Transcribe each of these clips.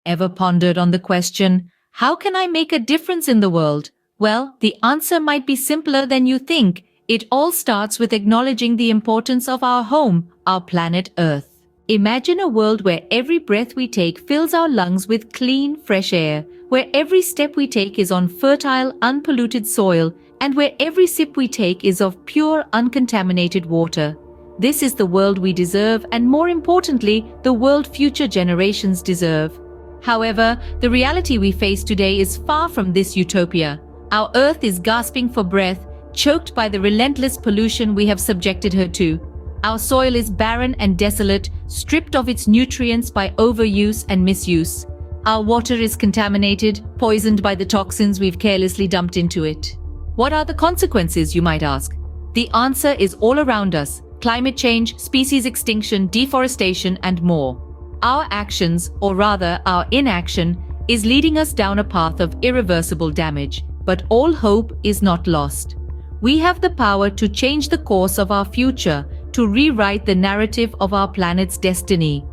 Ever pondered on the question, how can I make a difference in the world? Well, the answer might be simpler than you think. It all starts with acknowledging the importance of our home, our planet Earth. Imagine a world where every breath we take fills our lungs with clean, fresh air, where every step we take is on fertile, unpolluted soil, and where every sip we take is of pure, uncontaminated water. This is the world we deserve, and more importantly, the world future generations deserve. However, the reality we face today is far from this utopia. Our Earth is gasping for breath, choked by the relentless pollution we have subjected her to. Our soil is barren and desolate, stripped of its nutrients by overuse and misuse. Our water is contaminated, poisoned by the toxins we've carelessly dumped into it. What are the consequences, you might ask? The answer is all around us: climate change, species extinction, deforestation, and more. Our actions, or rather our inaction, is leading us down a path of irreversible damage. But all hope is not lost. We have the power to change the course of our future, to rewrite the narrative of our planet's destiny.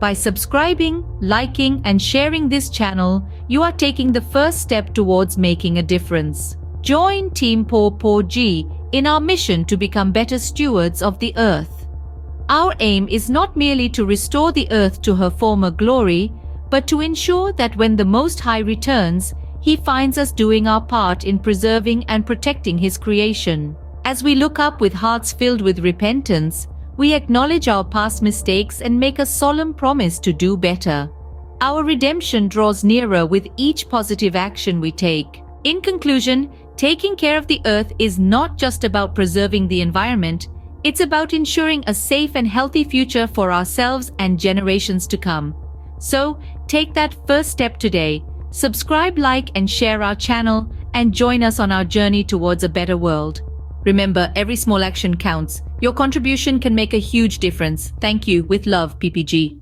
By subscribing, liking, and sharing this channel, you are taking the first step towards making a difference. Join Team Ppgee in our mission to become better stewards of the Earth. Our aim is not merely to restore the Earth to her former glory, but to ensure that when the Most High returns, He finds us doing our part in preserving and protecting His creation. As we look up with hearts filled with repentance, we acknowledge our past mistakes and make a solemn promise to do better. Our redemption draws nearer with each positive action we take. In conclusion, taking care of the Earth is not just about preserving the environment, it's about ensuring a safe and healthy future for ourselves and generations to come. So, take that first step today. Subscribe, like, and share our channel, and join us on our journey towards a better world. Remember, every small action counts. Your contribution can make a huge difference. Thank you. With love, Ppgee.